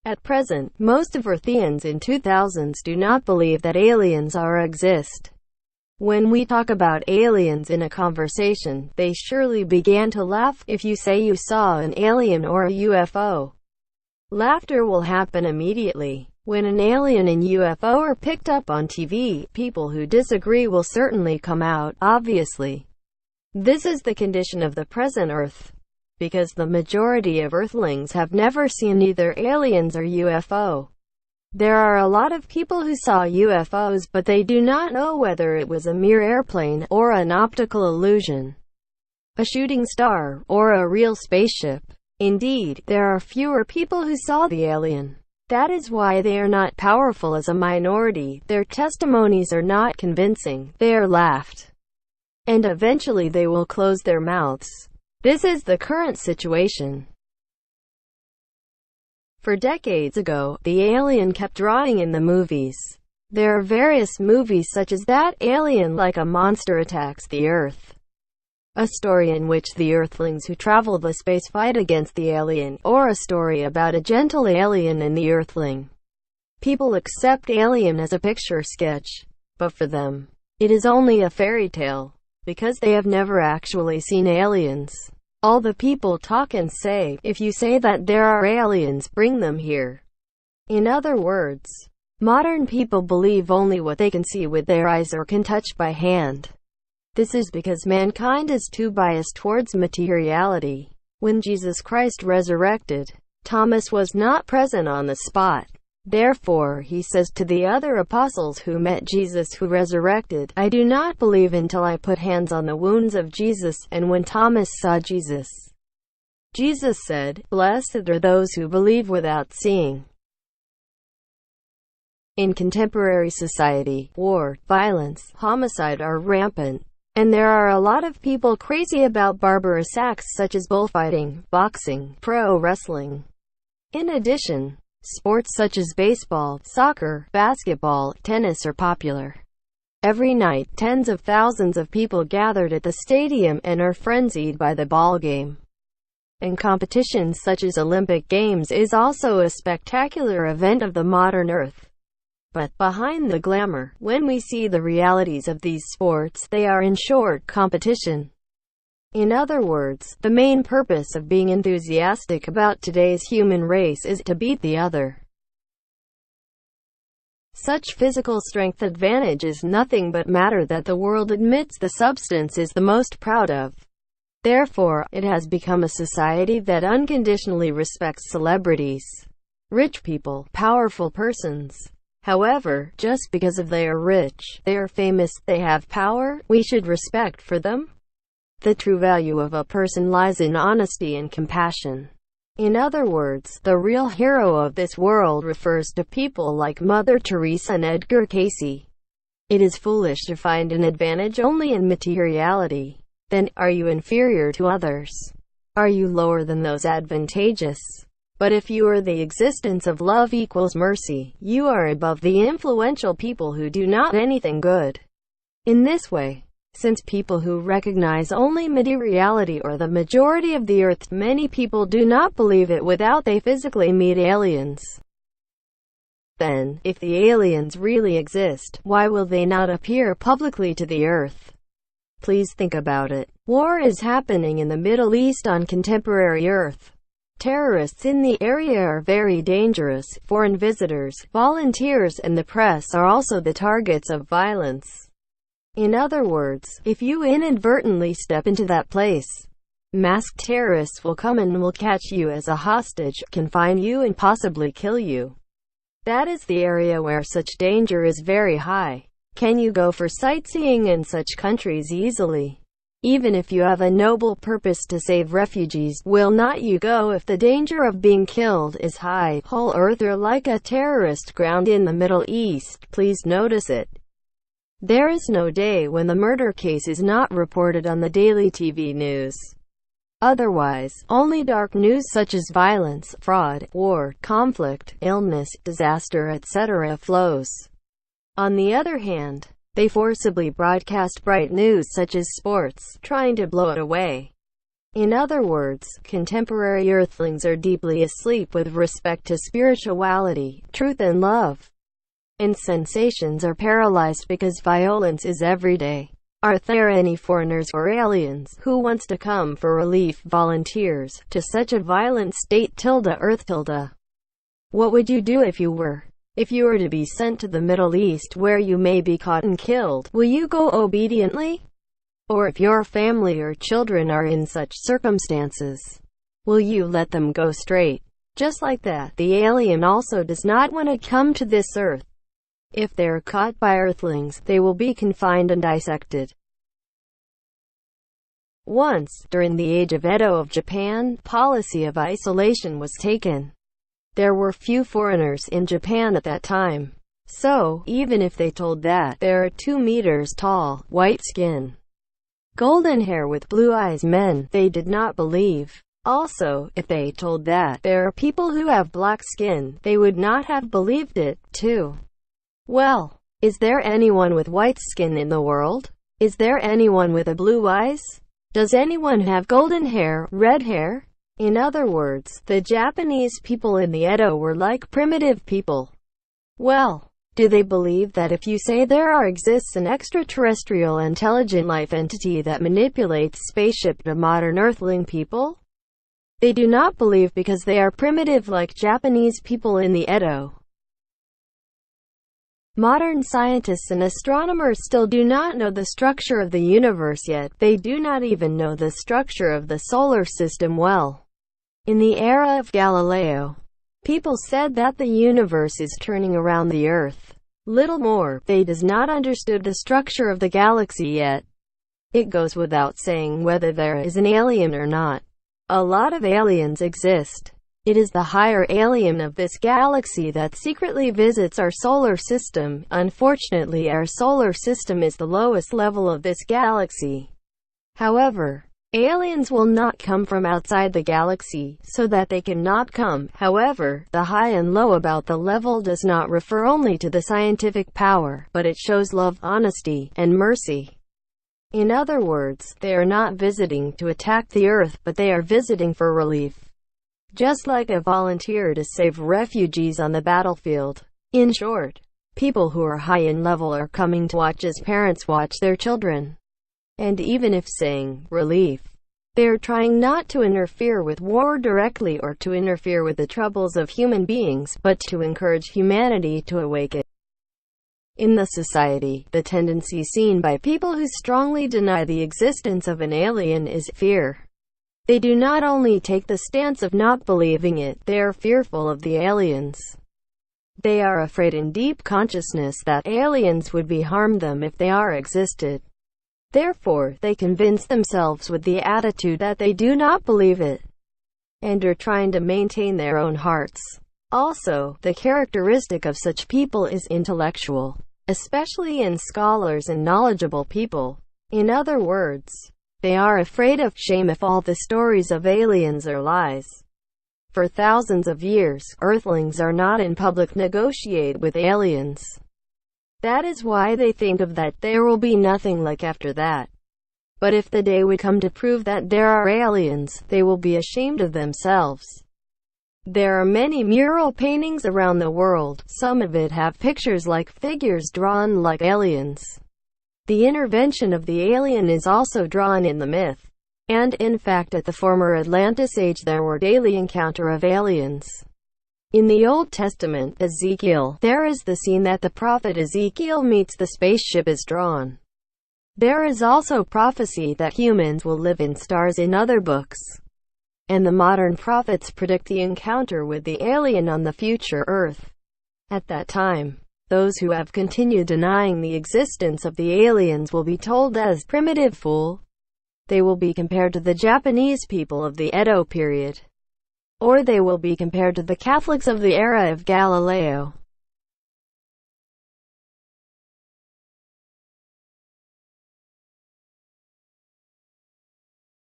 At present, most of Earthians in 2000s do not believe that aliens exist. When we talk about aliens in a conversation, they surely began to laugh if you say you saw an alien or a UFO. Laughter will happen immediately. When an alien and UFO are picked up on TV, people who disagree will certainly come out, obviously. This is the condition of the present Earth, because the majority of Earthlings have never seen either aliens or UFO. There are a lot of people who saw UFOs, but they do not know whether it was a mere airplane, or an optical illusion, a shooting star, or a real spaceship. Indeed, there are fewer people who saw the alien. That is why they are not powerful as a minority. Their testimonies are not convincing. They are laughed, and eventually they will close their mouths. This is the current situation. For decades ago, the alien kept drawing in the movies. There are various movies such as That Alien, like a monster attacks the Earth, a story in which the Earthlings who travel the space fight against the alien, or a story about a gentle alien and the Earthling. People accept Alien as a picture sketch, but for them, it is only a fairy tale, because they have never actually seen aliens. All the people talk and say, if you say that there are aliens, bring them here. In other words, modern people believe only what they can see with their eyes or can touch by hand. This is because mankind is too biased towards materiality. When Jesus Christ resurrected, Thomas was not present on the spot. Therefore, he says to the other apostles who met Jesus who resurrected, I do not believe until I put hands on the wounds of Jesus. And when Thomas saw Jesus, Jesus said, Blessed are those who believe without seeing. In contemporary society, war, violence, homicide are rampant, and there are a lot of people crazy about barbarous acts such as bullfighting, boxing, pro wrestling. In addition, sports such as baseball, soccer, basketball, tennis are popular. Every night, tens of thousands of people gathered at the stadium and are frenzied by the ball game. And competitions such as Olympic Games is also a spectacular event of the modern Earth. But behind the glamour, when we see the realities of these sports, they are in short competition. In other words, the main purpose of being enthusiastic about today's human race is to beat the other. Such physical strength advantage is nothing but matter that the world admits the substance is the most proud of. Therefore, it has become a society that unconditionally respects celebrities, rich people, powerful persons. However, just because they are rich, they are famous, they have power, we should respect for them. The true value of a person lies in honesty and compassion. In other words, the real hero of this world refers to people like Mother Teresa and Edgar Cayce. It is foolish to find an advantage only in materiality. Then, are you inferior to others? Are you lower than those advantageous? But if you are the existence of love equals mercy, you are above the influential people who do not anything good. In this way, since people who recognize only materiality are the majority of the Earth, many people do not believe it without they physically meet aliens. Then, if the aliens really exist, why will they not appear publicly to the Earth? Please think about it. War is happening in the Middle East on contemporary Earth. Terrorists in the area are very dangerous. Foreign visitors, volunteers, and the press are also the targets of violence. In other words, if you inadvertently step into that place, masked terrorists will come and will catch you as a hostage, confine you and possibly kill you. That is the area where such danger is very high. Can you go for sightseeing in such countries easily? Even if you have a noble purpose to save refugees, will not you go if the danger of being killed is high? Whole Earth are like a terrorist ground in the Middle East. Please notice it. There is no day when the murder case is not reported on the daily TV news. Otherwise, only dark news such as violence, fraud, war, conflict, illness, disaster, etc. flows. On the other hand, they forcibly broadcast bright news such as sports, trying to blow it away. In other words, contemporary Earthlings are deeply asleep with respect to spirituality, truth and love. And sensations are paralyzed because violence is everyday. Are there any foreigners or aliens who wants to come for relief volunteers to such a violent state? Earth. What would you do if you were? If you were to be sent to the Middle East where you may be caught and killed, will you go obediently? Or if your family or children are in such circumstances, will you let them go straight? Just like that, the alien also does not want to come to this earth. If they're caught by Earthlings, they will be confined and dissected. Once, during the age of Edo of Japan, policy of isolation was taken. There were few foreigners in Japan at that time. So, even if they told that there are 2 meters tall, white skin, golden hair with blue eyes men, they did not believe. Also, if they told that there are people who have black skin, they would not have believed it, too. Well, is there anyone with white skin in the world? Is there anyone with a blue eyes? Does anyone have golden hair, red hair? In other words, the Japanese people in the Edo were like primitive people. Well, do they believe that if you say there exists an extraterrestrial intelligent life entity that manipulates spaceship to modern Earthling people? They do not believe because they are primitive like Japanese people in the Edo. Modern scientists and astronomers still do not know the structure of the universe yet. They do not even know the structure of the solar system well. In the era of Galileo, people said that the universe is turning around the Earth. Little more, they does not understood the structure of the galaxy yet. It goes without saying whether there is an alien or not. A lot of aliens exist. It is the higher alien of this galaxy that secretly visits our solar system. Unfortunately, our solar system is the lowest level of this galaxy. However, aliens will not come from outside the galaxy, so that they cannot come. However, the high and low about the level does not refer only to the scientific power, but it shows love, honesty, and mercy. In other words, they are not visiting to attack the Earth, but they are visiting for relief. Just like a volunteer to save refugees on the battlefield. In short, people who are high in level are coming to watch as parents watch their children. And even if saying relief, they are trying not to interfere with war directly or to interfere with the troubles of human beings, but to encourage humanity to awaken. In the society, the tendency seen by people who strongly deny the existence of an alien is fear. They do not only take the stance of not believing it, they are fearful of the aliens. They are afraid in deep consciousness that aliens would harm them if they existed. Therefore, they convince themselves with the attitude that they do not believe it, and are trying to maintain their own hearts. Also, the characteristic of such people is intellectual, especially in scholars and knowledgeable people. In other words, they are afraid of shame if all the stories of aliens are lies. For thousands of years, Earthlings are not in public negotiate with aliens. That is why they think of that there will be nothing like after that. But if the day would come to prove that there are aliens, they will be ashamed of themselves. There are many mural paintings around the world. Some of it have pictures like figures drawn like aliens. The intervention of the alien is also drawn in the myth. And in fact at the former Atlantis age there were daily encounter of aliens. In the Old Testament, Ezekiel, there is the scene that the prophet Ezekiel meets the spaceship is drawn. There is also prophecy that humans will live in stars in other books. And the modern prophets predict the encounter with the alien on the future Earth. At that time, those who have continued denying the existence of the aliens will be told as primitive fool. They will be compared to the Japanese people of the Edo period. Or they will be compared to the Catholics of the era of Galileo.